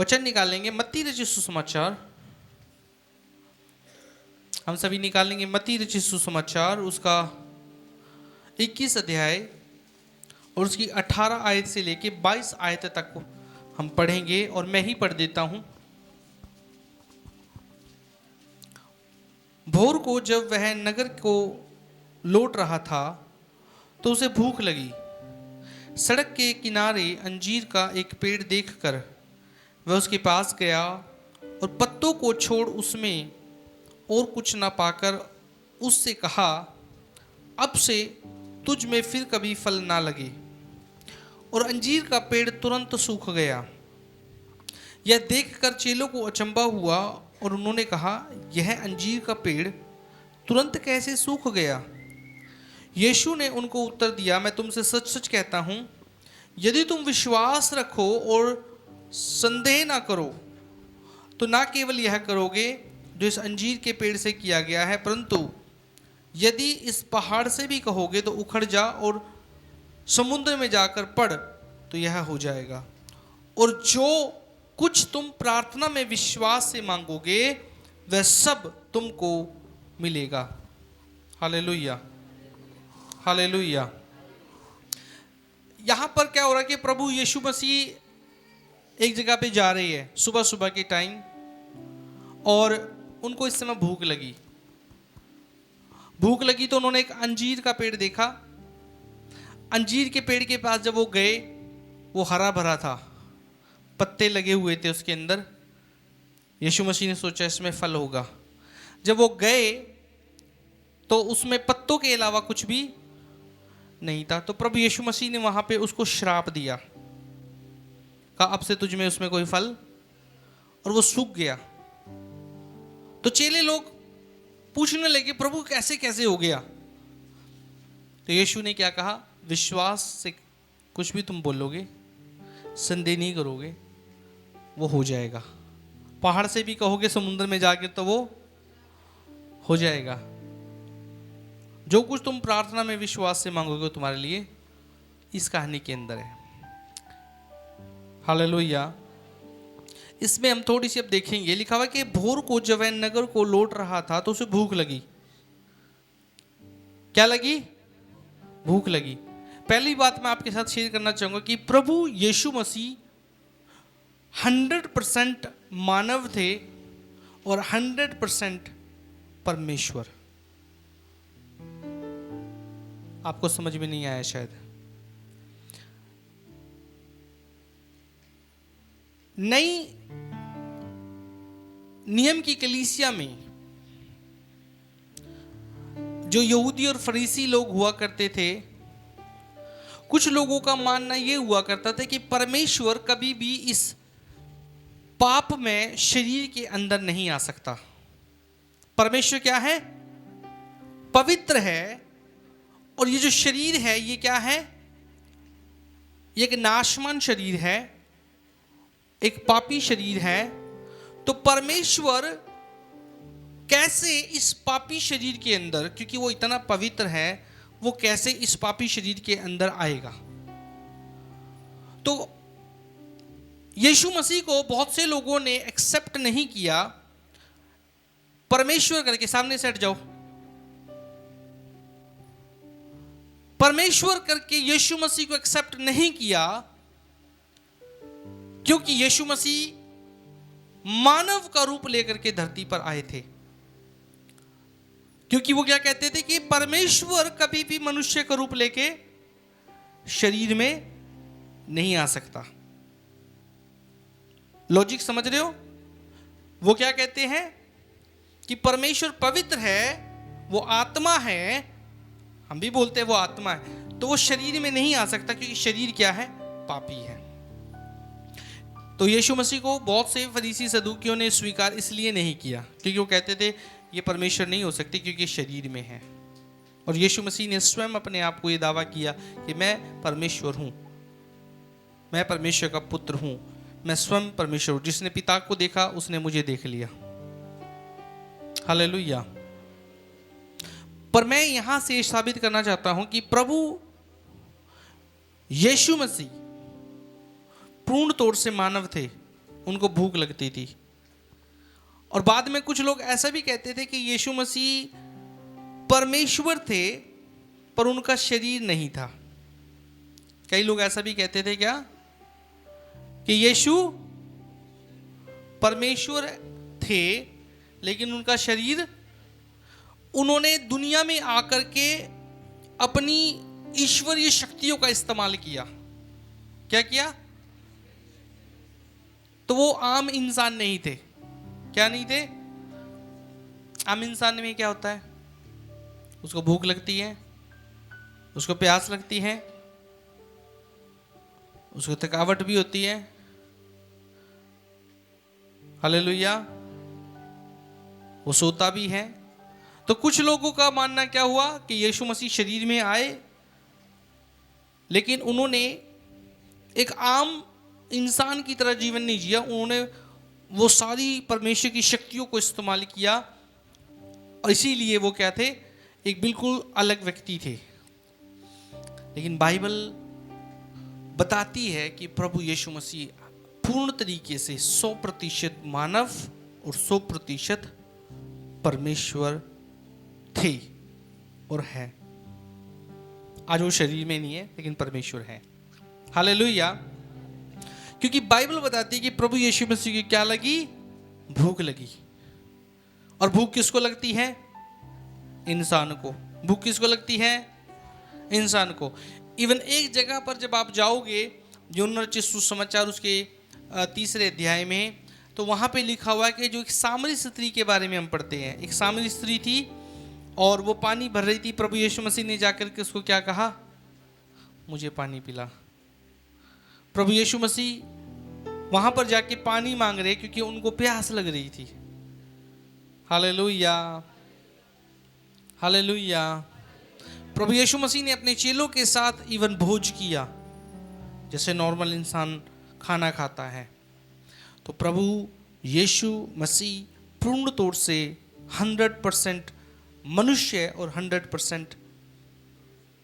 वचन निकालेंगे मत्ती रचित सुसमाचार, हम सभी निकालेंगे मत्ती रचित सुसमाचार उसका 21 अध्याय और उसकी 18 आयत से लेके 22 आयत तक हम पढ़ेंगे और मैं ही पढ़ देता हूं। भोर को जब वह नगर को लौट रहा था तो उसे भूख लगी। सड़क के किनारे अंजीर का एक पेड़ देखकर वह उसके पास गया और पत्तों को छोड़ उसमें और कुछ न पाकर उससे कहा, अब से तुझ में फिर कभी फल ना लगे। और अंजीर का पेड़ तुरंत सूख गया। यह देखकर चेलों को अचंभा हुआ और उन्होंने कहा, यह अंजीर का पेड़ तुरंत कैसे सूख गया? यीशु ने उनको उत्तर दिया, मैं तुमसे सच सच कहता हूं, यदि तुम विश्वास रखो और संदेह ना करो तो ना केवल यह करोगे जो इस अंजीर के पेड़ से किया गया है, परंतु यदि इस पहाड़ से भी कहोगे तो उखड़ जा और समुद्र में जाकर पड़ तो यह हो जाएगा। और जो कुछ तुम प्रार्थना में विश्वास से मांगोगे वह सब तुमको मिलेगा। Hallelujah, hallelujah. यहां पर क्या हो रहा है कि प्रभु यीशु मसीह एक जगह पे जा रही है सुबह सुबह के टाइम, और उनको इस समय भूख लगी। भूख लगी तो उन्होंने एक अंजीर का पेड़ देखा। अंजीर के पेड़ के पास जब वो गए, वो हरा भरा था, पत्ते लगे हुए थे उसके अंदर। यीशु मसीह ने सोचा इसमें फल होगा। जब वो गए तो उसमें पत्तों के अलावा कुछ भी नहीं था। तो प्रभु यीशु मसीह ने वहां पे उसको श्राप दिया, कहा अब से तुझ में उसमें कोई फल, और वो सूख गया। तो चेले लोग पूछने लगे, प्रभु कैसे कैसे हो गया? तो यीशु ने क्या कहा, विश्वास से कुछ भी तुम बोलोगे, संदेह नहीं करोगे, वो हो जाएगा। पहाड़ से भी कहोगे समुद्र में जाके तो वो हो जाएगा। जो कुछ तुम प्रार्थना में विश्वास से मांगोगे तुम्हारे लिए इस कहानी के अंदर है। हालेलुया। इसमें हम थोड़ी सी अब देखेंगे, लिखा हुआ कि भोर को जब वह नगर को लौट रहा था तो उसे भूख लगी। क्या लगी? भूख लगी। पहली बात मैं आपके साथ शेयर करना चाहूंगा कि प्रभु यीशु मसीह 100% मानव थे और 100% परमेश्वर। आपको समझ में नहीं आया शायद। नई नियम की कलीसिया में जो यहूदी और फरीसी लोग हुआ करते थे, कुछ लोगों का मानना यह हुआ करता था कि परमेश्वर कभी भी इस पाप में शरीर के अंदर नहीं आ सकता। परमेश्वर क्या है? पवित्र है, और ये जो शरीर है ये क्या है? ये एक नाशवान शरीर है, एक पापी शरीर है। तो परमेश्वर कैसे इस पापी शरीर के अंदर, क्योंकि वो इतना पवित्र है, वो कैसे इस पापी शरीर के अंदर आएगा? तो यीशु मसीह को बहुत से लोगों ने एक्सेप्ट नहीं किया। परमेश्वर करके सामने से हट जाओ। परमेश्वर करके यीशु मसीह को एक्सेप्ट नहीं किया क्योंकि यीशु मसीह मानव का रूप लेकर के धरती पर आए थे। क्योंकि वो क्या कहते थे कि परमेश्वर कभी भी मनुष्य का रूप लेके शरीर में नहीं आ सकता। लॉजिक समझ रहे हो? वो क्या कहते हैं कि परमेश्वर पवित्र है, वो आत्मा है, हम भी बोलते हैं वो आत्मा है, तो वो शरीर में नहीं आ सकता क्योंकि शरीर क्या है? पापी है। तो यीशु मसीह को बहुत से फरीसी सदूकियों ने स्वीकार इसलिए नहीं किया क्योंकि वो कहते थे ये परमेश्वर नहीं हो सकती क्योंकि शरीर में है। और यीशु मसीह ने स्वयं अपने आप को ये दावा किया कि मैं परमेश्वर हूं, मैं परमेश्वर का पुत्र हूं, मैं स्वयं परमेश्वर हूं। जिसने पिता को देखा उसने मुझे देख लिया। हालेलुया। पर मैं यहां से साबित करना चाहता हूं कि प्रभु यीशु मसीह पूर्ण तौर से मानव थे उनको भूख लगती थी। और बाद में कुछ लोग ऐसा भी कहते थे कि यीशु मसीह परमेश्वर थे पर उनका शरीर नहीं था। कई लोग ऐसा भी कहते थे क्या कि यीशु परमेश्वर थे लेकिन उनका शरीर, उन्होंने दुनिया में आकर के अपनी ईश्वरीय शक्तियों का इस्तेमाल किया। क्या किया? तो वो आम इंसान नहीं थे। क्या नहीं थे? आम इंसान में क्या होता है? उसको भूख लगती है, उसको प्यास लगती है, उसको थकावट भी होती है। हालेलुया। वो सोता भी है। तो कुछ लोगों का मानना क्या हुआ कि यीशु मसीह शरीर में आए लेकिन उन्होंने एक आम इंसान की तरह जीवन नहीं जिया। उन्होंने वो सारी परमेश्वर की शक्तियों को इस्तेमाल किया और इसीलिए वो क्या थे? एक बिल्कुल अलग व्यक्ति थे। लेकिन बाइबल बताती है कि प्रभु यीशु मसीह पूर्ण तरीके से 100% मानव और 100% परमेश्वर थे और है। आज वो शरीर में नहीं है लेकिन परमेश्वर है। हालेलुया। क्योंकि बाइबल बताती है कि प्रभु यीशु मसीह की क्या लगी? भूख लगी। और भूख किसको लगती है? इंसान को। भूख किसको लगती है? इंसान को। इवन एक जगह पर जब आप जाओगे यूहन्ना रचित सुसमाचार उसके 3 अध्याय में, तो वहां पे लिखा हुआ है कि जो एक सामरी स्त्री के बारे में हम पढ़ते हैं। एक सामरी स्त्री थी और वो पानी भर रही थी। प्रभु यीशु मसीह ने जाकर के उसको क्या कहा? मुझे पानी पिला। प्रभु यीशु मसीह वहां पर जाके पानी मांग रहे क्योंकि उनको प्यास लग रही थी। Hallelujah, hallelujah. प्रभु यीशु मसीह ने अपने चेलों के साथ इवन भोज किया जैसे नॉर्मल इंसान खाना खाता है। तो प्रभु यीशु मसीह पूर्ण तौर से 100% मनुष्य और 100%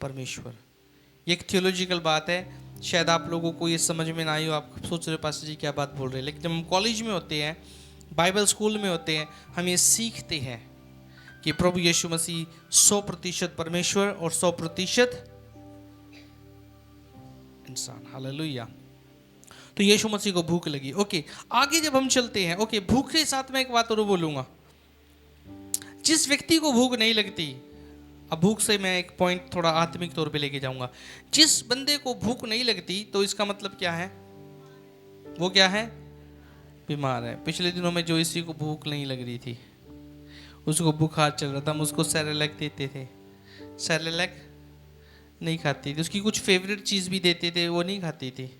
परमेश्वर। ये एक थियोलॉजिकल बात है, शायद आप लोगों को ये समझ में ना आई हो। आप सोच रहे हो पास्टर जी क्या बात बोल रहे हैं। लेकिन जब हम कॉलेज में होते हैं, बाइबल स्कूल में होते हैं, हम ये सीखते हैं कि प्रभु यीशु मसीह 100% परमेश्वर और 100% इंसान। हालेलुया। तो यीशु मसीह को भूख लगी। ओके, आगे जब हम चलते हैं, ओके, भूख के साथ मैं एक बात और बोलूंगा। जिस व्यक्ति को भूख नहीं लगती, अब भूख से मैं एक पॉइंट थोड़ा आत्मिक तौर पे लेके जाऊंगा। जिस बंदे को भूख नहीं लगती तो इसका मतलब क्या है? वो क्या है? बीमार है। पिछले दिनों में जो इसी को भूख नहीं लग रही थी, उसको बुखार चल रहा था, हम उसको सेरेलैक देते थे। सेरेलैक नहीं खाती थी। उसकी कुछ फेवरेट चीज़ भी देते थे, वो नहीं खाती थी।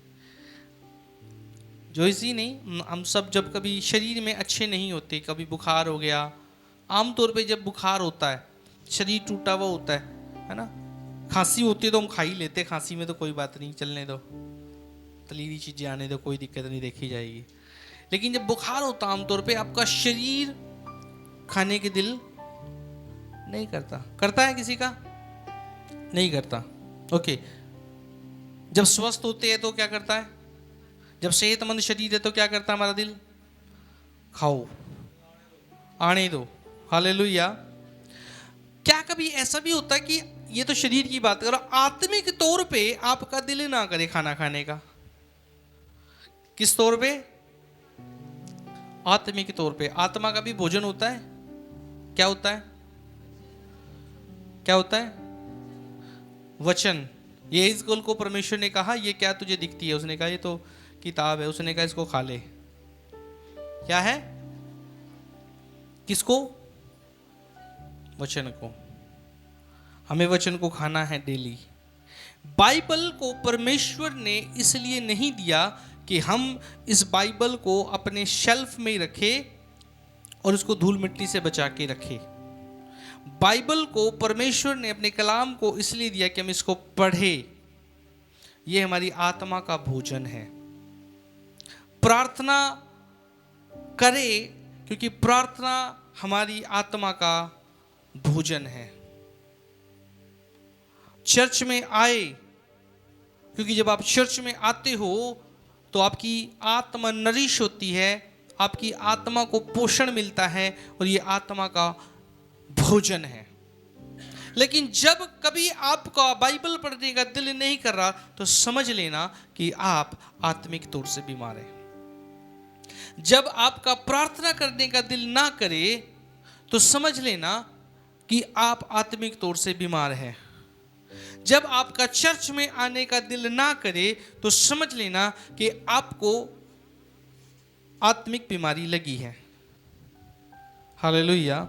जो इसी नहीं, हम सब जब कभी शरीर में अच्छे नहीं होते, कभी बुखार हो गया, आमतौर पे जब बुखार होता है, शरीर टूटा हुआ होता है ना। खांसी होती है तो हम खा ही लेते, खांसी में तो कोई बात नहीं, चलने दो, तलीली चीज़ें आने दो, कोई दिक्कत नहीं, देखी जाएगी। लेकिन जब बुखार होता है आमतौर पे आपका शरीर खाने के दिल नहीं करता। करता है किसी का? नहीं करता। ओके, जब स्वस्थ होते हैं तो क्या करता है? जब सेहतमंद शरीर है तो क्या करता है हमारा दिल? खाओ, आने दो। हालेलुया। क्या कभी ऐसा भी होता है कि ये तो शरीर की बात करो, आत्मिक तौर पे आपका दिल ना करे खाना खाने का? किस तौर पे? आत्मिक तौर पे। आत्मा का भी भोजन होता है। क्या होता है? क्या होता है? वचन। ये इस्राएल को परमेश्वर ने कहा, ये क्या तुझे दिखती है? उसने कहा ये तो किताब है। उसने कहा इसको खा ले। क्या है? किसको? वचन को। हमें वचन को खाना है डेली। बाइबल को परमेश्वर ने इसलिए नहीं दिया कि हम इस बाइबल को अपने शेल्फ में रखें और उसको धूल मिट्टी से बचा के रखें। बाइबल को परमेश्वर ने अपने कलाम को इसलिए दिया कि हम इसको पढ़ें। यह हमारी आत्मा का भोजन है। प्रार्थना करें क्योंकि प्रार्थना हमारी आत्मा का भोजन है। चर्च में आए क्योंकि जब आप चर्च में आते हो तो आपकी आत्मा नरिश होती है, आपकी आत्मा को पोषण मिलता है और ये आत्मा का भोजन है। लेकिन जब कभी आपका बाइबल पढ़ने का दिल नहीं कर रहा तो समझ लेना कि आप आत्मिक तौर से बीमार हैं। जब आपका प्रार्थना करने का दिल ना करे तो समझ लेना कि आप आत्मिक तौर से बीमार हैं। जब आपका चर्च में आने का दिल ना करे तो समझ लेना कि आपको आत्मिक बीमारी लगी है। हालेलुया।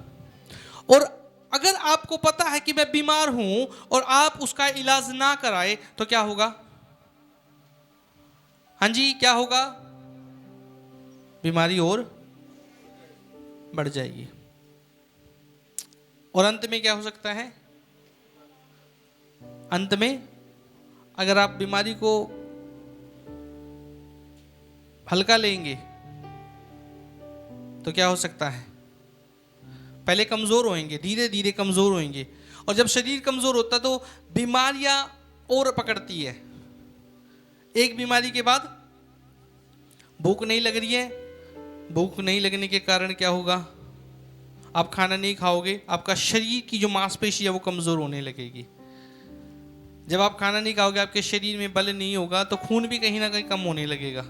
और अगर आपको पता है कि मैं बीमार हूं और आप उसका इलाज ना कराए तो क्या होगा? हाँ जी, क्या होगा? बीमारी और बढ़ जाएगी और अंत में क्या हो सकता है? अंत में अगर आप बीमारी को हल्का लेंगे तो क्या हो सकता है? पहले कमजोर होंगे, धीरे धीरे कमजोर होंगे, और जब शरीर कमजोर होता तो बीमारियां और पकड़ती है। एक बीमारी के बाद भूख नहीं लग रही है, भूख नहीं लगने के कारण क्या होगा? आप खाना नहीं खाओगे, आपका शरीर की जो मांसपेशी है वो कमजोर होने लगेगी। जब आप खाना नहीं खाओगे, आपके शरीर में बल नहीं होगा तो खून भी कहीं ना कहीं कम होने लगेगा,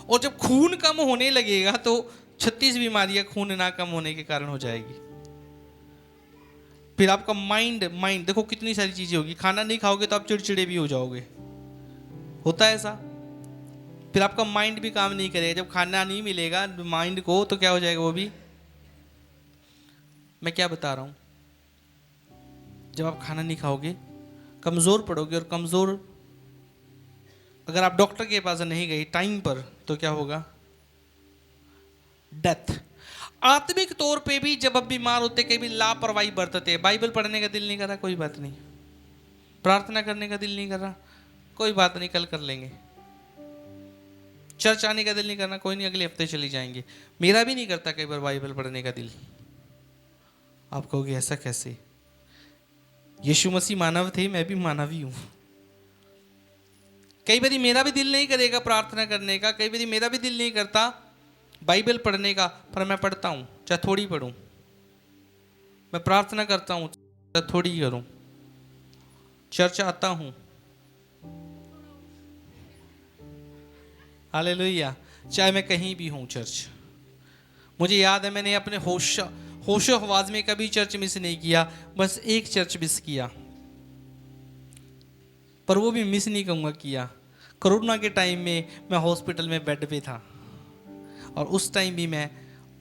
और जब खून कम होने लगेगा तो 36 बीमारियां खून ना कम होने के कारण हो जाएगी। फिर आपका माइंड देखो कितनी सारी चीजें होगी। खाना नहीं खाओगे तो आप चिड़चिड़े भी हो जाओगे, होता है ऐसा। फिर आपका माइंड भी काम नहीं करेगा, जब खाना नहीं मिलेगा माइंड को तो क्या हो जाएगा? वो भी, मैं क्या बता रहा हूं, जब आप खाना नहीं खाओगे कमजोर पड़ोगे, और कमजोर अगर आप डॉक्टर के पास नहीं गए टाइम पर तो क्या होगा? डेथ। आत्मिक तौर पे भी जब आप बीमार होते कभी लापरवाही बरतते, बाइबल पढ़ने का दिल नहीं कर रहा, कोई बात नहीं। प्रार्थना करने का दिल नहीं कर रहा, कोई बात नहीं, कल कर लेंगे। चर्च आने का दिल नहीं करना, कोई नहीं, अगले हफ्ते चली जाएंगे। मेरा भी नहीं करता कई बार बाइबल पढ़ने का दिल। आप कहोगे ऐसा कैसे? यीशु मसीह मानव थे, मैं भी मानव ही हूं। कई बार मेरा भी दिल नहीं करेगा प्रार्थना करने का, कई बार मेरा भी दिल नहीं करता बाइबल पढ़ने का, पर मैं पढ़ता हूं, चाहे थोड़ी पढ़ूं। मैं प्रार्थना करता हूं, चाहे थोड़ी करूं। चर्च आता हूं, हालेलुया, चाहे मैं कहीं भी हूं। चर्च, मुझे याद है मैंने अपने होशो हवास में कभी चर्च मिस नहीं किया, बस एक चर्च मिस किया, पर वो भी मिस नहीं कहूँगा किया। कोरोना के टाइम में मैं हॉस्पिटल में बेड पे था, और उस टाइम भी मैं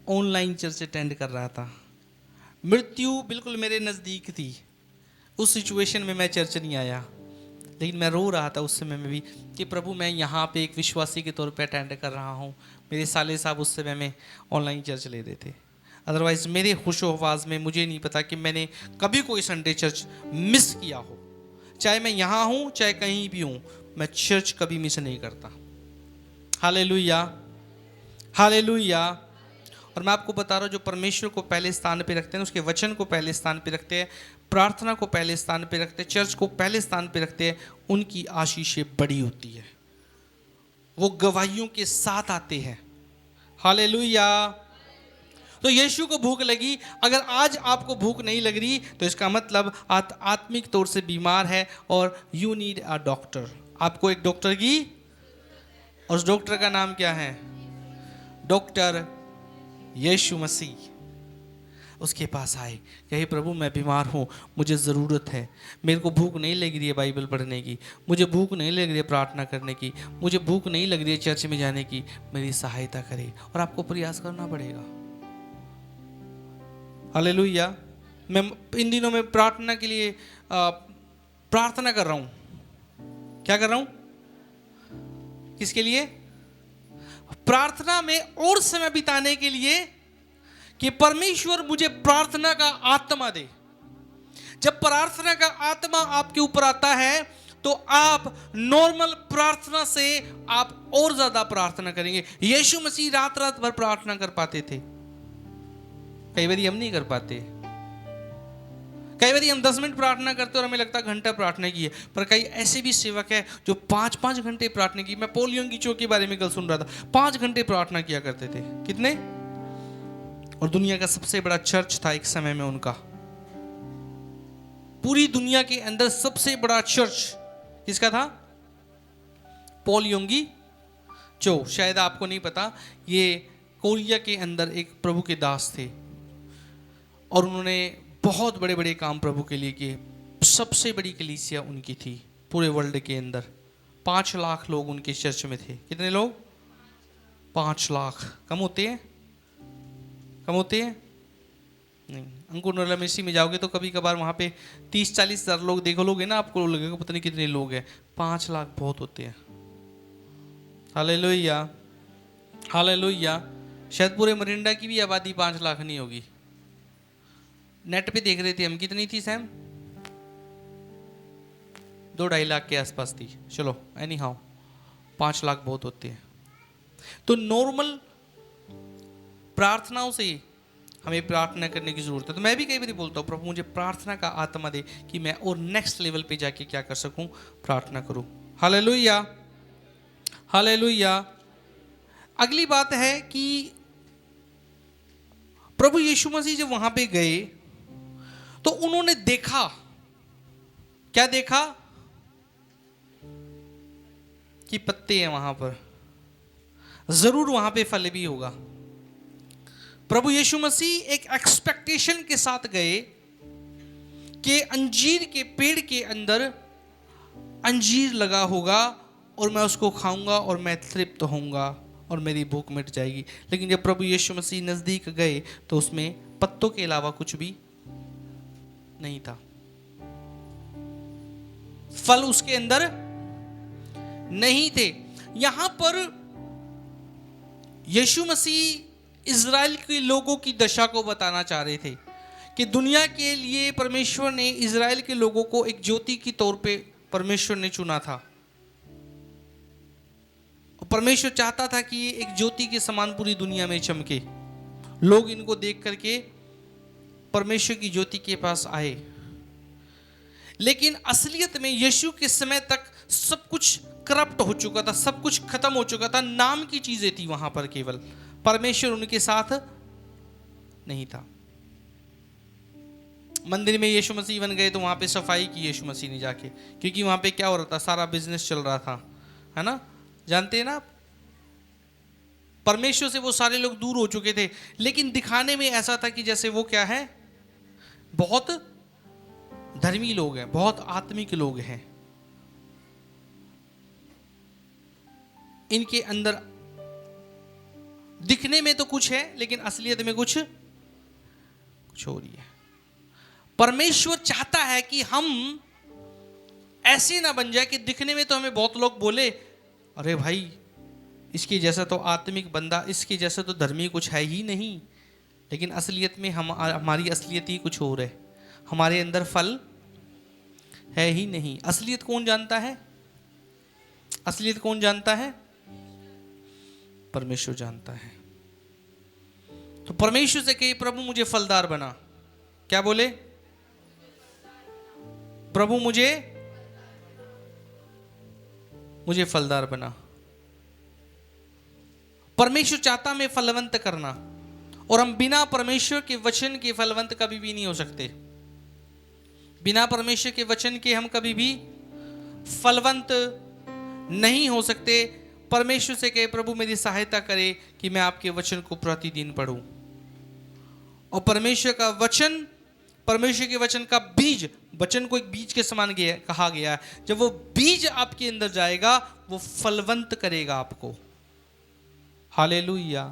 ऑनलाइन चर्च अटेंड कर रहा था। मृत्यु बिल्कुल मेरे नज़दीक थी, उस सिचुएशन में मैं चर्च नहीं आया, लेकिन मैं रो रहा था उस समय में भी कि प्रभु मैं यहाँ पे एक विश्वासी के तौर पे अटेंड कर रहा हूँ। मेरे साले साहब उस समय में ऑनलाइन चर्च ले रहे थे, अदरवाइज मेरे होशो हवास में मुझे नहीं पता कि मैंने कभी कोई संडे चर्च मिस किया हो। चाहे मैं यहाँ हूँ चाहे कहीं भी हूँ, मैं चर्च कभी मिस नहीं करता। Hallelujah, hallelujah. और मैं आपको बता रहा हूँ, जो परमेश्वर को पहले स्थान पे रखते हैं, उसके वचन को पहले स्थान पे रखते हैं, प्रार्थना को पहले स्थान पे रखते हैं, चर्च को पहले स्थान पे रखते हैं, उनकी आशीषें बड़ी होती है, वो गवाहियों के साथ आते हैं। हालेलुया। तो यीशु को भूख लगी। अगर आज आपको भूख नहीं लग रही तो इसका मतलब आत्मिक तौर से बीमार है, और यू नीड अ डॉक्टर। आपको एक डॉक्टर की, और उस डॉक्टर का नाम क्या है? डॉक्टर यीशु मसीह। उसके पास आए, कहे प्रभु मैं बीमार हूँ, मुझे ज़रूरत है, मेरे को भूख नहीं लग रही है बाइबल पढ़ने की, मुझे भूख नहीं लग रही है प्रार्थना करने की, मुझे भूख नहीं लग रही है चर्च में जाने की, मेरी सहायता करे। और आपको प्रयास करना पड़ेगा। हालेलुया। मैं इन दिनों में प्रार्थना के लिए प्रार्थना कर रहा हूँ। क्या कर रहा हूँ? किसके लिए? प्रार्थना में और समय बिताने के लिए, कि परमेश्वर मुझे प्रार्थना का आत्मा दे। जब प्रार्थना का आत्मा आपके ऊपर आता है तो आप नॉर्मल प्रार्थना से आप और ज्यादा प्रार्थना करेंगे। यीशु मसीह रात रात भर प्रार्थना कर पाते थे, कई बार हम नहीं कर पाते। कई बार हम 10 मिनट प्रार्थना करते हैं और हमें लगता है घंटा प्रार्थना की है, पर कई ऐसे भी सेवक है जो 5-5 घंटे प्रार्थना की। मैं पॉल योंगिचो के बारे में कल सुन रहा था, 5 घंटे प्रार्थना किया करते थे। कितने? और दुनिया का सबसे बड़ा चर्च था एक समय में उनका। पूरी दुनिया के अंदर सबसे बड़ा चर्च किसका था? पॉल योंगिचो। शायद आपको नहीं पता, ये कोरिया के अंदर एक प्रभु के दास थे और उन्होंने बहुत बड़े बड़े काम प्रभु के लिए किए। सबसे बड़ी कलीसिया उनकी थी पूरे वर्ल्ड के अंदर। 5 लाख लोग उनके चर्च में थे। कितने लोग? 5 लाख। कम होते हैं? कम होते हैं? नहीं। अंकुर नोला मिस्सी में जाओगे तो कभी कभार वहाँ पे 30-40 हज़ार लोग देखो लोगे ना, आपको लगेगा पता नहीं कितने लोग हैं। 5 लाख बहुत होते हैं। Hallelujah, hallelujah. शायद पूरे मरिंडा की भी आबादी 5 लाख नहीं होगी। नेट पे देख रहे थे हम, कितनी थी सैम? 2-2.5 लाख के आसपास थी। चलो एनी हाउ, 5 लाख बहुत होते हैं। तो नॉर्मल प्रार्थनाओं से हमें प्रार्थना करने की जरूरत है। तो मैं भी कई बार बोलता हूँ, प्रभु मुझे प्रार्थना का आत्मा दे कि मैं और नेक्स्ट लेवल पे जाके क्या कर सकूं, प्रार्थना करूं। Hallelujah, hallelujah. अगली बात है कि प्रभु यीशु मसीह जब वहां पे गए तो उन्होंने देखा, क्या देखा? कि पत्ते हैं वहां पर, जरूर वहां पे फल भी होगा। प्रभु यीशु मसीह एक एक्सपेक्टेशन के साथ गए कि अंजीर के पेड़ के अंदर अंजीर लगा होगा और मैं उसको खाऊंगा और मैं तृप्त होऊंगा और मेरी भूख मिट जाएगी। लेकिन जब प्रभु यीशु मसीह नजदीक गए तो उसमें पत्तों के अलावा कुछ भी नहीं था। फल उसके अंदर नहीं थे। यहां पर यीशु मसीह इज़राइल के लोगों की दशा को बताना चाह रहे थे कि दुनिया के लिए परमेश्वर ने इज़राइल के लोगों को एक ज्योति की तौर पे परमेश्वर ने चुना था। और परमेश्वर चाहता था कि ये एक ज्योति के समान पूरी दुनिया में चमके, लोग इनको देख करके परमेश्वर की ज्योति के पास आए। लेकिन असलियत में यीशु के समय तक सब कुछ करप्ट हो चुका था, सब कुछ खत्म हो चुका था। नाम की चीजें थी वहां पर, केवल परमेश्वर उनके साथ नहीं था। मंदिर में यीशु मसीह बन गए तो वहां पे सफाई की यीशु मसीह ने जाके, क्योंकि वहां पे क्या हो रहा था, सारा बिजनेस चल रहा था, है ना, जानते हैं ना आप। परमेश्वर से वो सारे लोग दूर हो चुके थे, लेकिन दिखाने में ऐसा था कि जैसे वो क्या है, बहुत धर्मी लोग हैं, बहुत आत्मिक लोग हैं। इनके अंदर दिखने में तो कुछ है लेकिन असलियत में कुछ हो रही है। परमेश्वर चाहता है कि हम ऐसे ना बन जाए कि दिखने में तो हमें बहुत लोग बोले, अरे भाई इसके जैसा तो आत्मिक बंदा, इसके जैसा तो धर्मी कुछ है ही नहीं, लेकिन असलियत में हमारी असलियत ही कुछ और है, हमारे अंदर फल है ही नहीं। असलियत कौन जानता है? असलियत कौन जानता है? परमेश्वर जानता है। तो परमेश्वर से कहे, प्रभु मुझे फलदार बना। क्या बोले? प्रभु मुझे फलदार बना। परमेश्वर चाहता मैं फलवंत करना, और हम बिना परमेश्वर के वचन के फलवंत कभी भी नहीं हो सकते। बिना परमेश्वर के वचन के हम कभी भी फलवंत नहीं हो सकते। परमेश्वर से कहे, प्रभु मेरी सहायता करे कि मैं आपके वचन को प्रतिदिन पढूं। और परमेश्वर का वचन, परमेश्वर के वचन का बीज, वचन को एक बीज के समान कहा गया है। जब वो बीज आपके अंदर जाएगा वो फलवंत करेगा आपको। Hallelujah,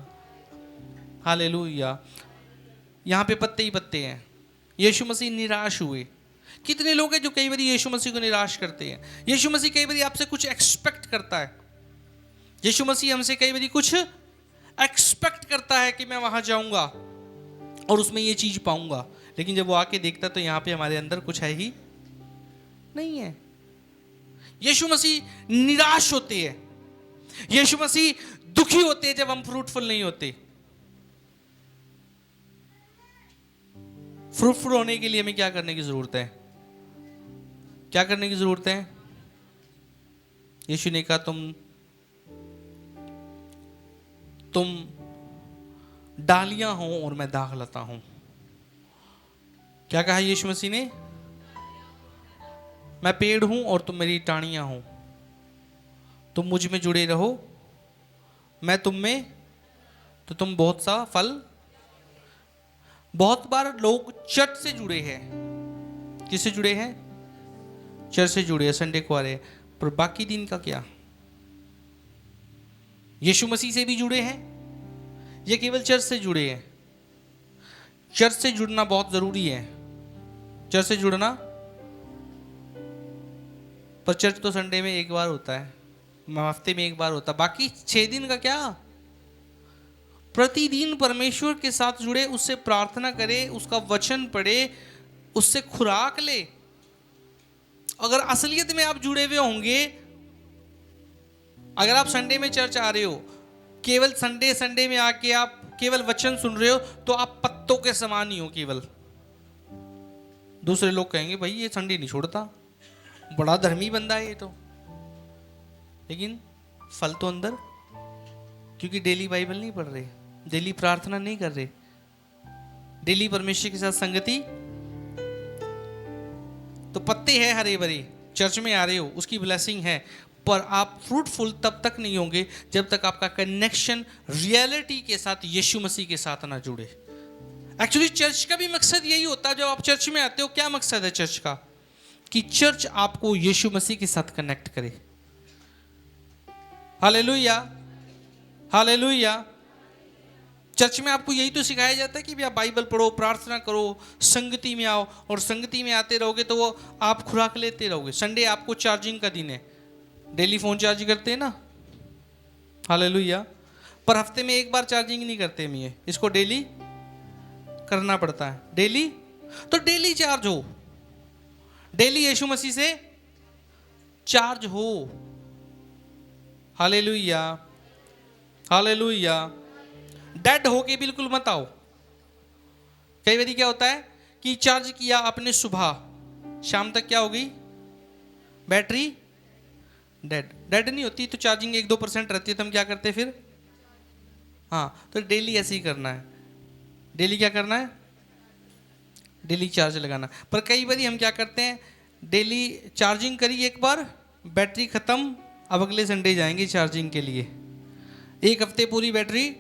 hallelujah. यहां पे पत्ते ही पत्ते हैं। यीशु मसीह निराश हुए। कितने लोग हैं जो कई बार यीशु मसीह को निराश करते हैं। यीशु मसीह कई बार आपसे कुछ एक्सपेक्ट करता है। यीशु मसीह हमसे कई बार कुछ एक्सपेक्ट करता है कि मैं वहां जाऊंगा और उसमें ये चीज पाऊंगा, लेकिन जब वो आके देखता तो यहां पे हमारे अंदर कुछ है ही नहीं है। यीशु मसीह निराश होते हैं, यीशु मसीह दुखी होते हैं जब हम फ्रूटफुल नहीं होते। फ्रूटफुल होने के लिए हमें क्या करने की जरूरत है? क्या करने की जरूरत है? यीशु ने कहा तुम डालियां हो और मैं दाखलता हूं। क्या कहा यीशु मसीह ने? मैं पेड़ हूं और तुम मेरी टाहनियां हो। तुम मुझ में जुड़े रहो, मैं तुम में, तो तुम बहुत सा फल। बहुत बार लोग चर्च से जुड़े हैं। किससे जुड़े हैं? चर्च से जुड़े हैं, संडे को आ रहे हैं, पर बाकी दिन का क्या? यीशु मसीह से भी जुड़े हैं या केवल चर्च से जुड़े हैं? चर्च से जुड़ना बहुत जरूरी है, चर्च से जुड़ना। पर चर्च तो संडे में एक बार होता है, हफ्ते में एक बार होता है, बाकी 6 दिन का क्या? प्रतिदिन परमेश्वर के साथ जुड़े, उससे प्रार्थना करे, उसका वचन पढ़े, उससे खुराक ले। अगर असलियत में आप जुड़े हुए होंगे, अगर आप संडे में चर्च आ रहे हो, केवल संडे में आके आप केवल वचन सुन रहे हो, तो आप पत्तों के समान ही हो केवल। दूसरे लोग कहेंगे भाई ये संडे नहीं छोड़ता, बड़ा धर्मी बंदा है ये तो, लेकिन फल तो अंदर, क्योंकि डेली बाइबल नहीं पढ़ रहे, डेली प्रार्थना नहीं कर रहे, डेली परमेश्वर के साथ संगति। तो पत्ते हैं हरे भरे, चर्च में आ रहे हो, उसकी ब्लेसिंग है, पर आप फ्रूटफुल तब तक नहीं होंगे जब तक आपका कनेक्शन रियलिटी के साथ, यीशु मसीह के साथ ना जुड़े। एक्चुअली चर्च का भी मकसद यही होता है। जब आप चर्च में आते हो, क्या मकसद है चर्च का? कि चर्च आपको यीशु मसीह के साथ कनेक्ट करे। Hallelujah, hallelujah. चर्च में आपको यही तो सिखाया जाता है कि भी आप बाइबल पढ़ो, प्रार्थना करो, संगति में आओ, और संगति में आते रहोगे तो वो आप खुराक लेते रहोगे। संडे आपको चार्जिंग का दिन है, डेली फोन चार्ज करते हैं ना, हालेलुया, पर हफ्ते में एक बार चार्जिंग नहीं करते हम, ये इसको डेली करना पड़ता है। डेली, तो डेली चार्ज हो, डेली यीशु मसीह से चार्ज हो। Hallelujah, hallelujah. डेड होके बिल्कुल मत आओ। कई बार क्या होता है कि चार्ज किया आपने सुबह, शाम तक क्या हो गई? Battery dead. डेड नहीं होती तो चार्जिंग 1-2% रहती है, तो हम क्या करते हैं फिर? हाँ, तो डेली ऐसे ही करना है। डेली क्या करना है? डेली चार्ज लगाना। पर कई बार हम क्या करते हैं, डेली चार्जिंग करी एक बार, बैटरी खत्म, अब अगले संडे जाएंगे चार्जिंग के लिए, एक हफ्ते पूरी बैटरी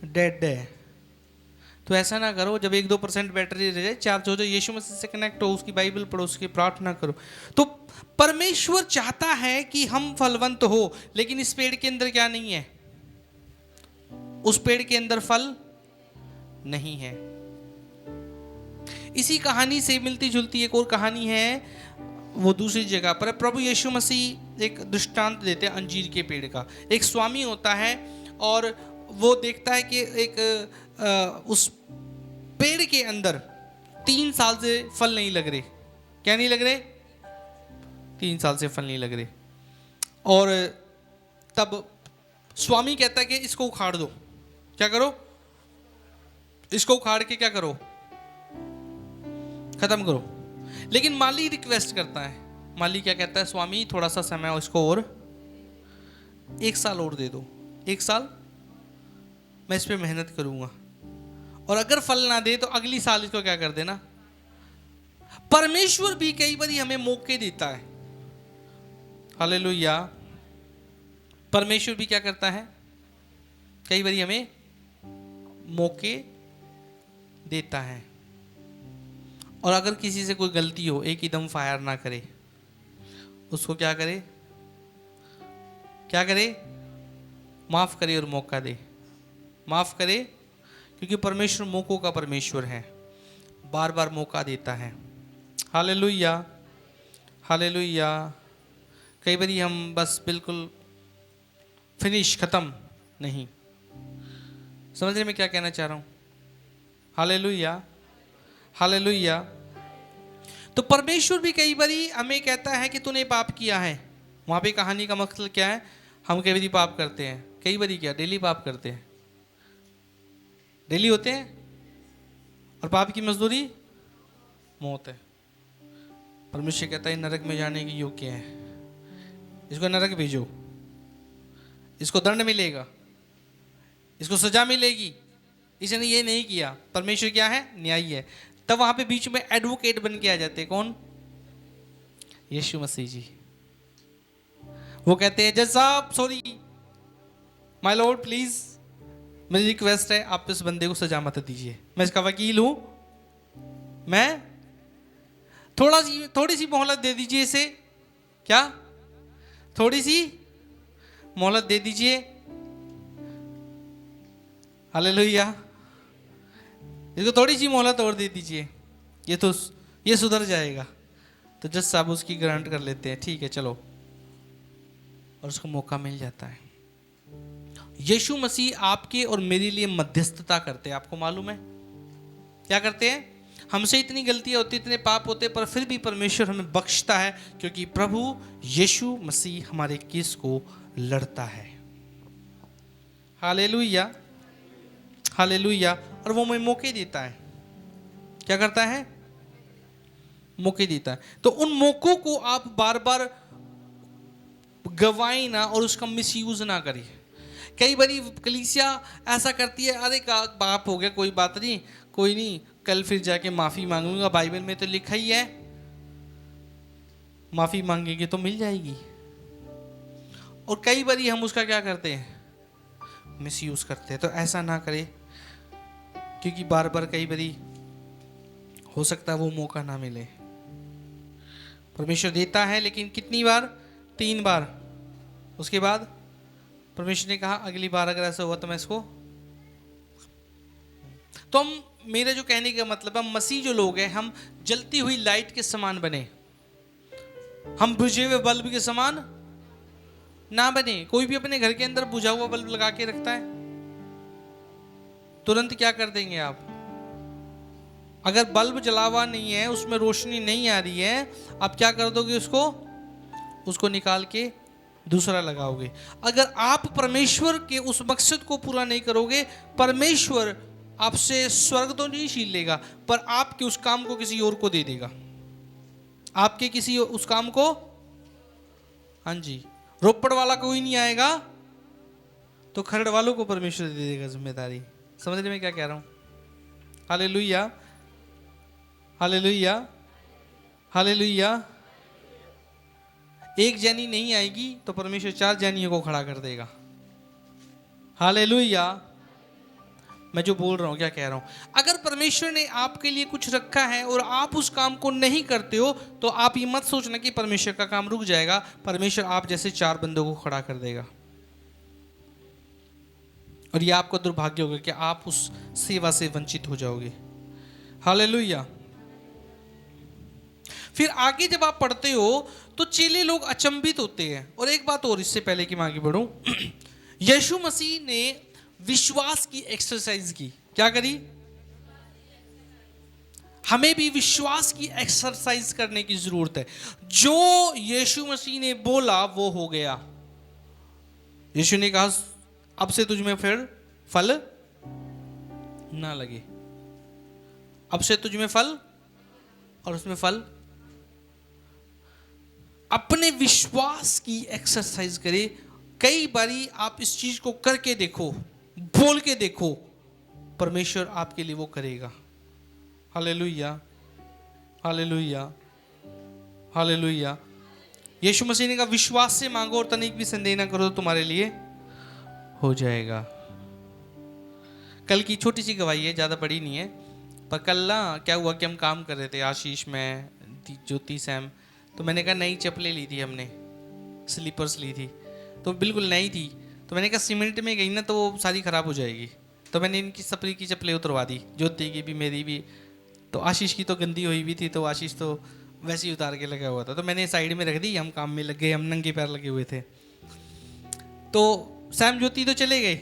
डेड है। तो ऐसा ना करो, जब 1-2% बैटरी रह जाए, चार्ज हो जाए, यीशु मसीह से कनेक्ट हो, उसकी बाइबल पढ़ो, उसकी प्रार्थना करो। तो परमेश्वर चाहता है कि हम फलवंत हो, लेकिन इस पेड़ के अंदर क्या नहीं है? उस पेड़ के अंदर फल नहीं है। इसी कहानी से मिलती जुलती एक और कहानी है, वो दूसरी जगह पर। प्रभु यीशु मसीह एक दृष्टांत देते हैं अंजीर के पेड़ का। एक स्वामी होता है और वो देखता है कि एक उस पेड़ के अंदर 3 साल से फल नहीं लग रहे। क्या नहीं लग रहे? 3 साल से फल नहीं लग रहे। और तब स्वामी कहता है कि इसको उखाड़ दो। क्या करो? इसको उखाड़ के क्या करो? खत्म करो। लेकिन माली रिक्वेस्ट करता है। माली क्या कहता है? स्वामी थोड़ा सा समय इसको और 1 साल और दे दो। 1 साल मैं इस पे मेहनत करूंगा, और अगर फल ना दे तो अगली साल इसको क्या कर देना। परमेश्वर भी कई बार हमें मौके देता है। हालेलुया। परमेश्वर भी क्या करता है? कई बार हमें मौके देता है। और अगर किसी से कोई गलती हो, एक एकदम फायर ना करे, उसको क्या करे? क्या करे? माफ करे और मौका दे। माफ करे, क्योंकि परमेश्वर मौकों का परमेश्वर है, बार बार मौका देता है। Hallelujah, hallelujah. कई बार हम बस बिल्कुल फिनिश, खत्म नहीं। समझ रहे मैं क्या कहना चाह रहा हूं? Hallelujah, hallelujah. तो परमेश्वर भी कई बार हमें कहता है कि तूने पाप किया है। वहां पे कहानी का मकसद क्या है? हम कई बार पाप करते हैं। कई बार क्या? डेली पाप करते हैं। डेली होते हैं। और पाप की मजदूरी मौत है। परमेश्वर कहता है नरक में जाने के योग्य है, इसको नरक भेजो, इसको दंड मिलेगा, इसको सजा मिलेगी। इसने ये नहीं किया। परमेश्वर क्या है? न्यायी है। तब वहां पे बीच में एडवोकेट बन के आ जाते कौन? यीशु मसीह जी। वो कहते हैं जज साहब सॉरी, माय लॉर्ड प्लीज, मेरी रिक्वेस्ट है आप इस बंदे को सजा मत दीजिए, मैं इसका वकील हूं, मैं थोड़ी सी मोहलत दे दीजिए इसे। क्या? थोड़ी सी मोहलत दे दीजिए। हालेलुया। इसको थोड़ी सी मोहलत और दे दीजिए, ये सुधर जाएगा। तो जज साहब उसकी ग्रांट कर लेते हैं, ठीक है चलो, और उसको मौका मिल जाता है। यीशु मसीह आपके और मेरे लिए मध्यस्थता करते हैं। आपको मालूम है क्या करते हैं? हमसे इतनी गलतियां होती, इतने पाप होते, पर फिर भी परमेश्वर हमें बख्शता है, क्योंकि प्रभु यीशु मसीह हमारे केस को लड़ता है। Hallelujah, hallelujah. और वो हमें मौके देता है। क्या करता है? मौके देता है। तो उन मौकों को आप बार बार गवाएं ना और उसका मिसयूज ना करिए। कई बारी कलीसिया ऐसा करती है, अरे का बाप हो गया, कोई बात नहीं, कोई नहीं, कल फिर जाके माफी मांग लूंगा, बाइबल में तो लिखा ही है माफी मांगेंगे तो मिल जाएगी। और कई बारी हम उसका क्या करते हैं? मिसयूज करते हैं। तो ऐसा ना करें, क्योंकि बार बार कई बारी हो सकता है वो मौका ना मिले। परमेश्वर देता है, लेकिन कितनी बार? 3 बार। उसके बाद परमेश्वर ने कहा अगली बार अगर ऐसा हुआ तो मैं इसको। तो हम, मेरा जो कहने का मतलब है, मसीह जो लोग हैं, हम जलती हुई लाइट के समान बने, हम बुझे हुए बल्ब के समान ना बने। कोई भी अपने घर के अंदर बुझा हुआ बल्ब लगा के रखता है, तुरंत क्या कर देंगे आप? अगर बल्ब जला हुआ नहीं है, उसमें रोशनी नहीं आ रही है, आप क्या कर दोगे? उसको निकाल के दूसरा लगाओगे। अगर आप परमेश्वर के उस मकसद को पूरा नहीं करोगे, परमेश्वर आपसे स्वर्ग तो नहीं छीन लेगा, पर आपके उस काम को किसी और को दे देगा। आपके किसी उस काम को, हाँ जी, रोपड़ वाला कोई नहीं आएगा तो खरड़ वालों को परमेश्वर दे देगा जिम्मेदारी। समझ रहे मैं क्या कह रहा हूं? Hallelujah, hallelujah, hallelujah. एक जैनी नहीं आएगी तो परमेश्वर 4 जैनियों को खड़ा कर देगा। हालेलुया। मैं जो बोल रहा हूं, क्या कह रहा हूं, अगर परमेश्वर ने आपके लिए कुछ रखा है और आप उस काम को नहीं करते हो, तो आप ये मत सोचना कि परमेश्वर का काम रुक जाएगा। परमेश्वर आप जैसे 4 बंदों को खड़ा कर देगा। और ये आपका दुर्भाग्य होगा कि आप उस सेवा से वंचित हो जाओगे। हालेलुया। फिर आगे जब आप पढ़ते हो तो चेले लोग अचंभित होते हैं। और एक बात और, इससे पहले कि मैं आगे बढ़ूं, यीशु मसीह ने विश्वास की एक्सरसाइज की। क्या करी? हमें भी विश्वास की एक्सरसाइज करने की जरूरत है। जो यीशु मसीह ने बोला वो हो गया। यीशु ने कहा अब से तुझ में फिर फल ना लगे, अब से तुझ में फल, और उसमें फल। अपने विश्वास की एक्सरसाइज करें। कई बारी आप इस चीज को करके देखो, बोल के देखो, परमेश्वर आपके लिए वो करेगा। Hallelujah, hallelujah, hallelujah. यीशु मसीह ने कहा विश्वास से मांगो और तनिक भी संदेह ना करो तो तुम्हारे लिए हो जाएगा। कल की छोटी सी गवाही है, ज्यादा बड़ी नहीं है, पर कल ना क्या हुआ कि हम काम कर रहे थे, आशीष, मैं, ज्योति, सैम। तो मैंने कहा नई चप्पलें ली थी हमने, स्लीपर्स ली थी, तो बिल्कुल नई थी। तो मैंने कहा सीमेंट में गई ना तो वो सारी ख़राब हो जाएगी। तो मैंने इनकी सपरी की चप्पलें उतरवा दी, ज्योति की भी, मेरी भी। तो आशीष की तो गंदी हुई भी थी, तो आशीष तो वैसे ही उतार के लगा हुआ था, तो मैंने साइड में रख दी। हम काम में लग गए, हम नंगे पैर लगे हुए थे। तो सैम, ज्योति तो चले गए,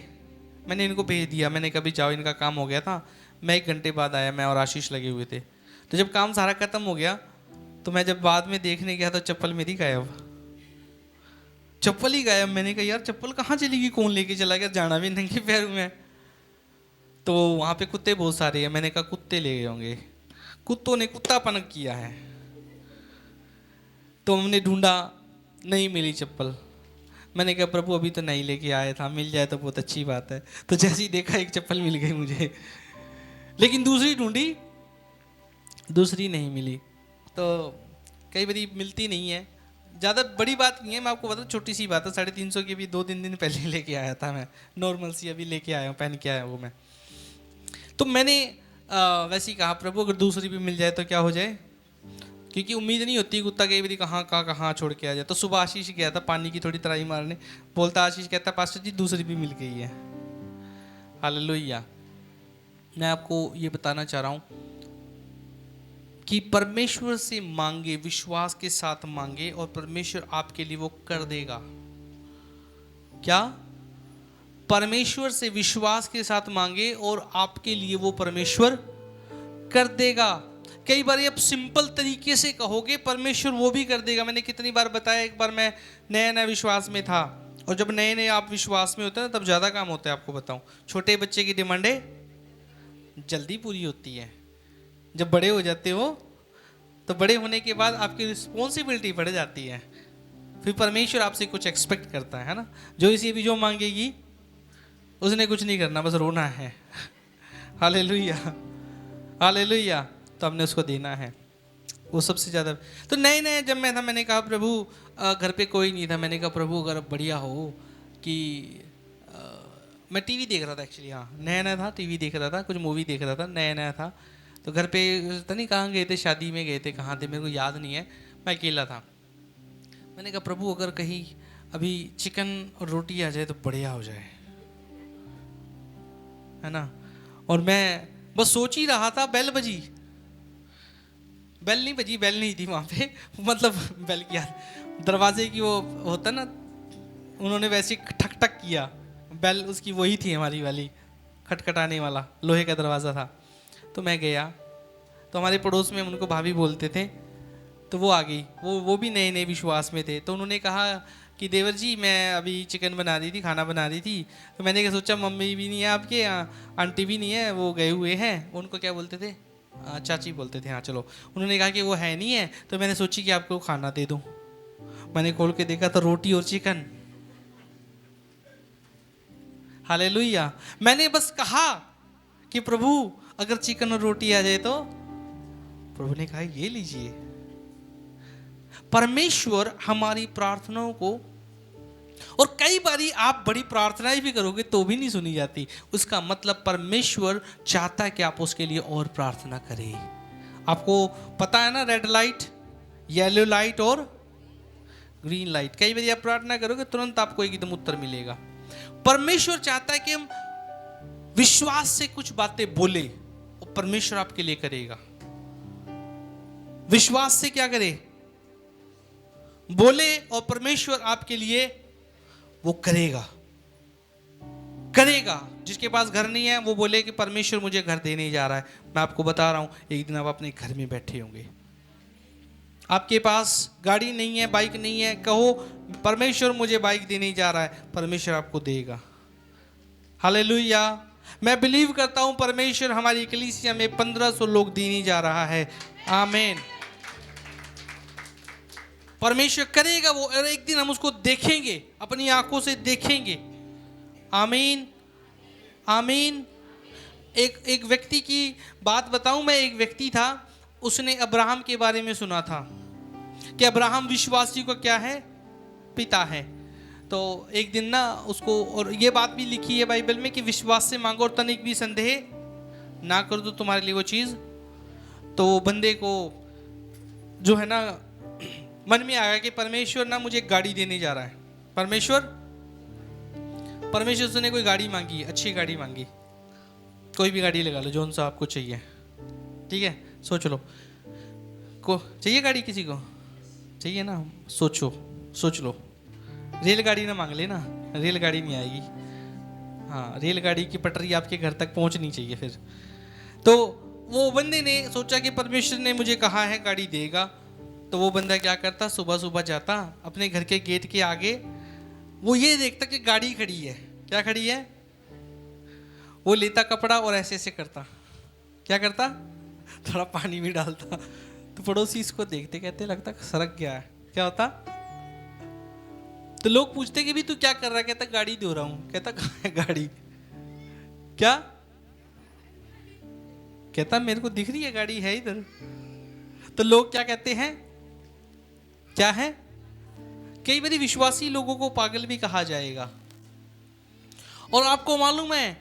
मैंने इनको भेज दिया। मैंने कभी जाओ, इनका काम हो गया था। मैं 1 घंटे बाद आया, मैं और आशीष लगे हुए थे। तो जब काम सारा खत्म हो गया तो मैं जब बाद में देखने गया तो चप्पल मेरी गायब, चप्पल ही गायब। मैंने कहा यार चप्पल कहाँ चली गई, कौन लेके चला गया, जाना भी नंगे पैर में। तो वहाँ पे कुत्ते बहुत सारे हैं। मैंने कहा कुत्ते ले गए होंगे, कुत्तों ने कुत्तापन किया है। तो हमने ढूंढा, नहीं मिली चप्पल। मैंने कहा प्रभु अभी तो नहीं लेके आया था, मिल जाए तो बहुत अच्छी बात है। तो जैसे ही देखा एक चप्पल मिल गई मुझे, लेकिन दूसरी ढूंढी, दूसरी नहीं मिली। तो कई बारी मिलती नहीं है। ज़्यादा बड़ी बात नहीं है, मैं आपको बताऊँ, छोटी सी बात है। 350 की भी 2-3 दिन पहले लेके आया था मैं, नॉर्मल सी अभी लेके आया हूँ, पहन के आया हूँ मैं। तो मैंने वैसे ही कहा प्रभु अगर दूसरी भी मिल जाए तो क्या हो जाए, क्योंकि उम्मीद नहीं होती, कुत्ता कई बारी कहाँ छोड़ के आ जाए। तो सुबह आशीष गया था पानी की थोड़ी तराई मारने, बोलता आशीष कहता पास्टर जी दूसरी भी मिल गई है। हालेलुया। मैं आपको ये बताना चाह रहा हूँ कि परमेश्वर से मांगे, विश्वास के साथ मांगे और परमेश्वर आपके लिए वो कर देगा। क्या? परमेश्वर से विश्वास के साथ मांगे और आपके लिए वो परमेश्वर कर देगा। कई बार आप सिंपल तरीके से कहोगे, परमेश्वर वो भी कर देगा। मैंने कितनी बार बताया, एक बार मैं नया विश्वास में था, और जब नए आप विश्वास में होते हैं ना तब ज़्यादा काम होता है। आपको बताऊं, छोटे बच्चे की डिमांडें जल्दी पूरी होती है। जब बड़े हो जाते हो तो बड़े होने के बाद आपकी रिस्पॉन्सिबिलिटी बढ़ जाती है। फिर परमेश्वर आपसे कुछ एक्सपेक्ट करता है ना। जो इसी भी जो मांगेगी उसने कुछ नहीं करना, बस रोना है। Hallelujah, hallelujah. तो हमने उसको देना है, वो सबसे ज़्यादा। तो नए जब मैं था, मैंने कहा प्रभु घर पे कोई नहीं था। मैंने कहा प्रभु अगर बढ़िया हो कि मैं टीवी देख रहा था एक्चुअली, हाँ नया था, टीवी देख रहा था, कुछ मूवी देख रहा था, नया था। तो घर पे पता नहीं कहाँ गए थे, शादी में गए थे, कहाँ थे मेरे को याद नहीं है, मैं अकेला था। मैंने कहा प्रभु अगर कहीं अभी चिकन और रोटी आ जाए तो बढ़िया हो जाए, है ना। और मैं बस सोच ही रहा था, बेल बजी, बेल नहीं बजी, बेल नहीं थी वहाँ पे, मतलब बेल किया दरवाजे की, वो होता ना, उन्होंने वैसे ठक ठक किया, बेल उसकी वही थी हमारी वाली, खटखटाने वाला लोहे का दरवाज़ा था। तो मैं गया, तो हमारे पड़ोस में उनको भाभी बोलते थे, तो वो आ गई। वो भी नए विश्वास में थे। तो उन्होंने कहा कि देवर जी मैं अभी चिकन बना रही थी, खाना बना रही थी। तो मैंने क्या सोचा मम्मी भी नहीं है आपके, आंटी भी नहीं है, वो गए हुए हैं। उनको क्या बोलते थे, चाची बोलते थे, हाँ चलो। उन्होंने कहा कि वो है नहीं है, तो मैंने सोची कि आपको खाना दे दूँ। मैंने खोल के देखा तो रोटी और चिकन। हालेलुया। मैंने बस कहा कि प्रभु अगर चिकन और रोटी आ जाए तो, प्रभु ने कहा ये लीजिए। परमेश्वर हमारी प्रार्थनाओं को, और कई बारी आप बड़ी प्रार्थनाएं भी करोगे तो भी नहीं सुनी जाती, उसका मतलब परमेश्वर चाहता है कि आप उसके लिए और प्रार्थना करें। आपको पता है ना, रेड लाइट, येलो लाइट और ग्रीन लाइट। कई बार आप प्रार्थना करोगे तुरंत आपको एकदम उत्तर मिलेगा। परमेश्वर चाहता है कि हम विश्वास से कुछ बातें बोले और परमेश्वर आपके लिए करेगा। विश्वास से क्या करे, बोले और परमेश्वर आपके लिए वो करेगा। जिसके पास घर नहीं है वो बोले कि परमेश्वर मुझे घर देने जा रहा है। मैं आपको बता रहा हूं, एक दिन आप अपने घर में बैठे होंगे, आपके पास गाड़ी नहीं है, बाइक नहीं है, कहो परमेश्वर मुझे बाइक देने जा रहा है, परमेश्वर आपको देगा। हालेलुया। मैं बिलीव करता हूं परमेश्वर हमारी कलीसिया में 1500 लोग देने जा रहा है। आमीन। परमेश्वर करेगा वो, और एक दिन हम उसको देखेंगे, अपनी आंखों से देखेंगे। आमीन, आमीन। एक व्यक्ति की बात बताऊं मैं। एक व्यक्ति था, उसने अब्राहम के बारे में सुना था कि अब्राहम विश्वासी को क्या है, पिता है। तो एक दिन ना उसको, और ये बात भी लिखी है बाइबल में कि विश्वास से मांगो और तनिक भी संदेह ना कर दो तुम्हारे लिए वो चीज़। तो बंदे को जो है ना मन में आया कि परमेश्वर ना मुझे गाड़ी देने जा रहा है। परमेश्वर से ने कोई गाड़ी मांगी, अच्छी गाड़ी मांगी, कोई भी गाड़ी लगा लो, जो सा आपको चाहिए, ठीक है, सोच लो। को चाहिए गाड़ी, किसी को चाहिए ना, सोच लो। रेलगाड़ी ना मांग लेना, रेलगाड़ी नहीं आएगी। हाँ, रेलगाड़ी की पटरी आपके घर तक पहुंचनी चाहिए फिर। तो वो बंदे ने सोचा कि परमेश्वर ने मुझे कहा है गाड़ी देगा। तो वो बंदा क्या करता, सुबह सुबह जाता अपने घर के गेट के आगे, वो ये देखता कि गाड़ी खड़ी है। क्या खड़ी है? वो लेता कपड़ा और ऐसे ऐसे करता, क्या करता, थोड़ा पानी भी डालता। तो पड़ोसी इसको देखते, कहते लगता सड़क गया है, क्या होता। तो लोग पूछते कि भी तू क्या कर रहा है, कहता गाड़ी धो रहा हूं। कहता कहाँ है गाड़ी, क्या, कहता मेरे को दिख रही है गाड़ी है इधर। तो लोग क्या कहते हैं, क्या है, कई बार विश्वासी लोगों को पागल भी कहा जाएगा। और आपको मालूम है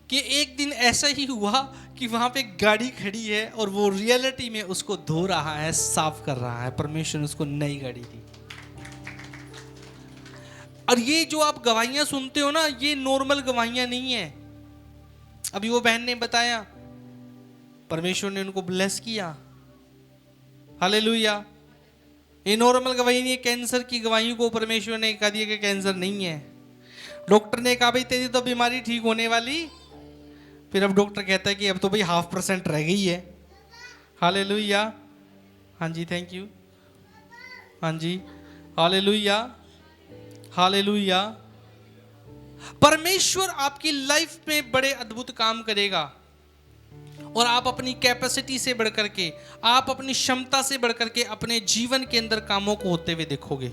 कि एक दिन ऐसा ही हुआ कि वहां पे गाड़ी खड़ी है और वो रियलिटी में उसको धो रहा है, साफ कर रहा है, परमेश्वर ने उसको नई गाड़ी दी। और ये जो आप गवाहियां सुनते हो ना, ये नॉर्मल गवाहियां नहीं है। अभी वो बहन ने बताया, परमेश्वर ने उनको ब्लेस किया, हालेलुया। ये नॉर्मल गवाही नहीं है, कैंसर की गवाही को परमेश्वर ने कहा दिया कि कैंसर नहीं है। डॉक्टर ने कहा भाई तेरी तो बीमारी ठीक होने वाली, फिर अब डॉक्टर कहता है कि अब तो भाई 0.5% रह गई है। हालेलुया, हाँ जी थैंक यू, हाँ जी हालेलुया, हालेलुया। परमेश्वर आपकी लाइफ में बड़े अद्भुत काम करेगा और आप अपनी कैपेसिटी से बढ़कर के, आप अपनी क्षमता से बढ़कर के अपने जीवन के अंदर कामों को होते हुए देखोगे।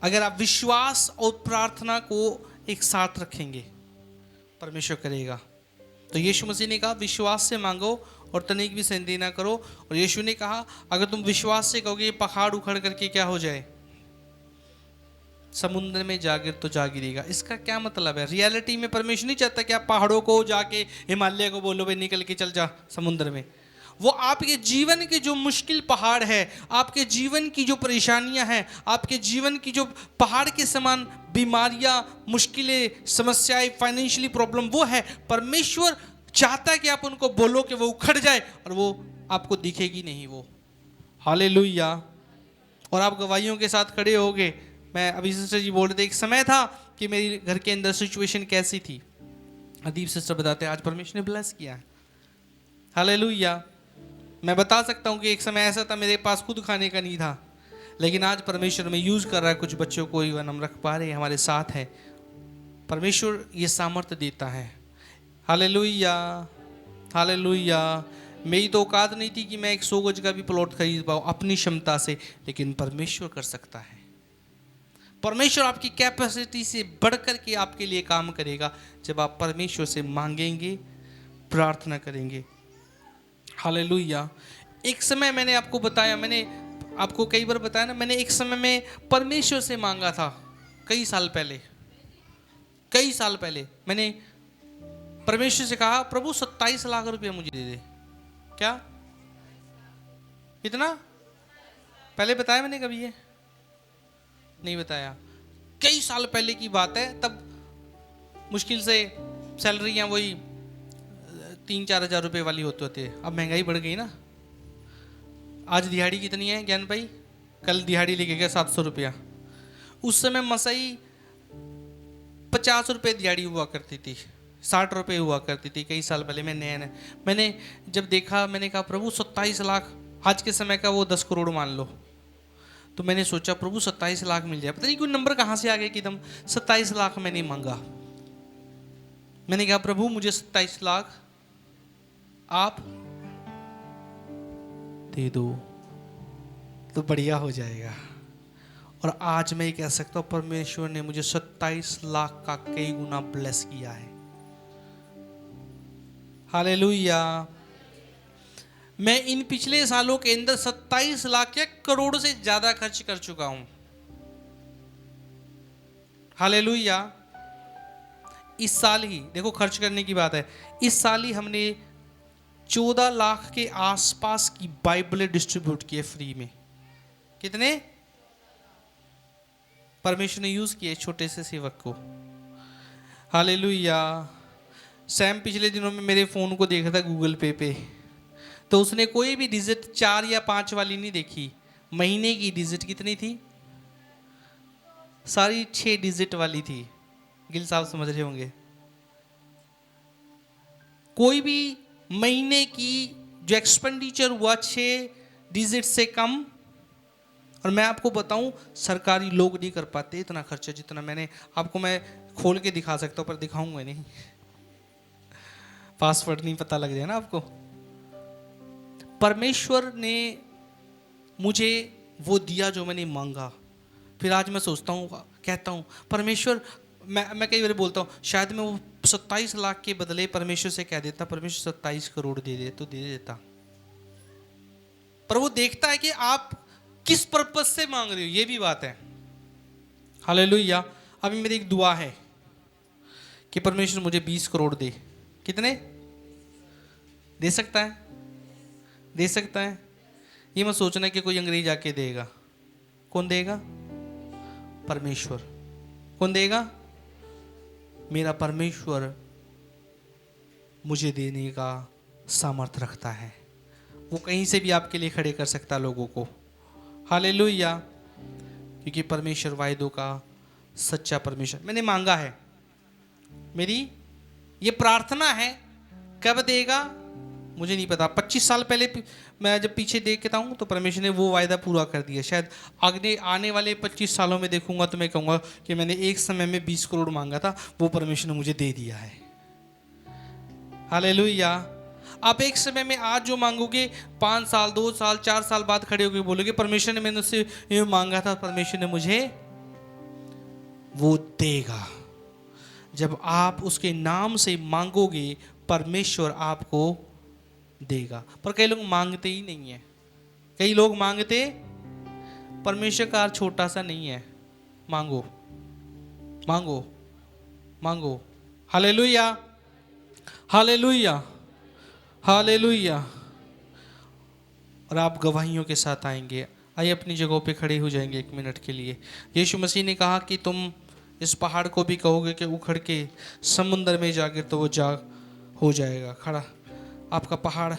अगर आप विश्वास और प्रार्थना को एक साथ रखेंगे, परमेश्वर करेगा। तो यीशु मसीह ने कहा विश्वास से मांगो और तनिक भी संदेह ना करो। और यीशु ने कहा अगर तुम विश्वास से कहोगे पहाड़ उखड़ करके क्या हो जाए, समुद्र में जागिर तो जा गिरेगा। इसका क्या मतलब है? रियलिटी में परमेश्वर नहीं चाहता कि आप पहाड़ों को जाके हिमालय को बोलो भाई निकल के चल जा समुद्र में। वो आपके जीवन के जो मुश्किल पहाड़ है, आपके जीवन की जो परेशानियां हैं, आपके जीवन की जो पहाड़ के समान बीमारियां, मुश्किलें, समस्याएं, फाइनेंशियली प्रॉब्लम, वो है परमेश्वर चाहता है कि आप उनको बोलो कि वो उखड़ जाए और वो आपको दिखेगी नहीं वो। हालेलुया। और आप गवाहियों के साथ खड़े होगे। मैं अभी सिस्टर जी बोल रहे थे, एक समय था कि मेरी घर के अंदर सिचुएशन कैसी थी। अदीप सिस्टर बताते हैं आज परमेश्वर ने ब्लेस किया है। हालेलुया। मैं बता सकता हूँ कि एक समय ऐसा था मेरे पास खुद खाने का नहीं था, लेकिन आज परमेश्वर में यूज कर रहा है। कुछ बच्चों को इवन हम रख पा रहे हैं, हमारे साथ है। परमेश्वर ये सामर्थ्य देता है। Hallelujah, hallelujah. मेरी तो औकात नहीं थी कि मैं एक 100 गज का भी प्लॉट खरीद पाऊँ अपनी क्षमता से, लेकिन परमेश्वर कर सकता है। परमेश्वर आपकी कैपेसिटी से बढ़कर के आपके लिए काम करेगा जब आप परमेश्वर से मांगेंगे, प्रार्थना करेंगे। हालेलुया। एक समय मैंने आपको बताया, मैंने आपको कई बार बताया ना, मैंने एक समय में परमेश्वर से मांगा था। कई साल पहले मैंने परमेश्वर से कहा प्रभु 27 लाख रुपया मुझे दे दे। क्या कितना? पहले बताया मैंने कभी? ये नहीं बताया। कई साल पहले की बात है। तब मुश्किल से सैलरियां वही 3-4 हज़ार रुपये वाली होते थे। अब महंगाई बढ़ गई ना। आज दिहाड़ी कितनी है ज्ञान भाई? कल दिहाड़ी लेके गया 700 रुपया। उस समय मसाई 50 रुपये दिहाड़ी हुआ करती थी, 60 रुपये हुआ करती थी। कई साल पहले मैंने जब देखा, मैंने कहा प्रभु 27 लाख, आज के समय का वो 10 करोड़ मान लो। तो मैंने सोचा प्रभु 27 लाख मिल जाए। पता नहीं कोई नंबर कहाँ से आ गया कि एकदम 27 लाख मैंने मांगा। मैंने कहा प्रभु मुझे 27 लाख आप दे दो तो बढ़िया हो जाएगा। और आज मैं कह सकता हूँ परमेश्वर ने मुझे 27 लाख का कई गुना ब्लेस किया है। हालेलुया। मैं इन पिछले सालों के अंदर 27 लाख या करोड़ से ज्यादा खर्च कर चुका हूं। हालेलुया। इस साल ही देखो खर्च करने की बात है, इस साल ही हमने 14 लाख के आसपास की बाइबलें डिस्ट्रीब्यूट किए फ्री में। कितने? परमेश्वर ने यूज किए छोटे से सेवक को। हालेलुया। सैम पिछले दिनों में मेरे फोन को देखा था गूगल पे, तो उसने कोई भी डिजिट 4 या 5 वाली नहीं देखी। महीने की डिजिट कितनी थी? सारी 6 डिजिट वाली थी। गिल साहब समझ रहे होंगे। कोई भी महीने की जो एक्सपेंडिचर हुआ 6 डिजिट से कम। और मैं आपको बताऊं सरकारी लोग नहीं कर पाते इतना खर्चा जितना मैंने आपको, मैं खोल के दिखा सकता हूं पर दिखाऊंगा नहीं। पासवर्ड नहीं पता लग जाए ना आपको। परमेश्वर ने मुझे वो दिया जो मैंने मांगा। फिर आज मैं सोचता हूँ, कहता हूँ परमेश्वर, मैं कई बार बोलता हूँ शायद मैं वो 27 लाख के बदले परमेश्वर से कह देता परमेश्वर 27 करोड़ दे दे, तो दे देता। पर वो देखता है कि आप किस पर्पस से मांग रहे हो, ये भी बात है। हालेलुया। अभी मेरी एक दुआ है कि परमेश्वर मुझे 20 करोड़ दे। कितने दे सकता है? दे सकता है। ये मत सोचना कि कोई अंग्रेज आके देगा। कौन देगा? परमेश्वर। कौन देगा? मेरा परमेश्वर मुझे देने का सामर्थ्य रखता है। वो कहीं से भी आपके लिए खड़े कर सकता है लोगों को। हालेलुया। क्योंकि परमेश्वर वायदों का सच्चा परमेश्वर। मैंने मांगा है, मेरी ये प्रार्थना है। कब देगा मुझे नहीं पता। 25 साल पहले मैं जब पीछे देखता हूँ तो परमेश्वर ने वो वायदा पूरा कर दिया। शायद आने वाले 25 सालों में देखूंगा तो मैं कहूँगा कि मैंने एक समय में 20 करोड़ मांगा था, वो परमेश्वर ने मुझे दे दिया है। हालेलुया। आप एक समय में आज जो मांगोगे 5 साल 2 साल 4 साल बाद खड़े होकर बोलोगे परमेश्वर ने मैंने उससे ये मांगा था, परमेश्वर ने मुझे वो देगा। जब आप उसके नाम से मांगोगे परमेश्वर आपको देगा। पर कई लोग मांगते ही नहीं है। कई लोग मांगते, परमेश्वर का छोटा सा नहीं है। मांगो मांगो मांगो। Hallelujah hallelujah hallelujah. और आप गवाहियों के साथ आएंगे। आइए अपनी जगहों पे खड़े हो जाएंगे 1 मिनट के लिए। यीशु मसीह ने कहा कि तुम इस पहाड़ को भी कहोगे कि उखड़ के समुद्र में जाकर तो वो जा हो जाएगा खड़ा। आपका पहाड़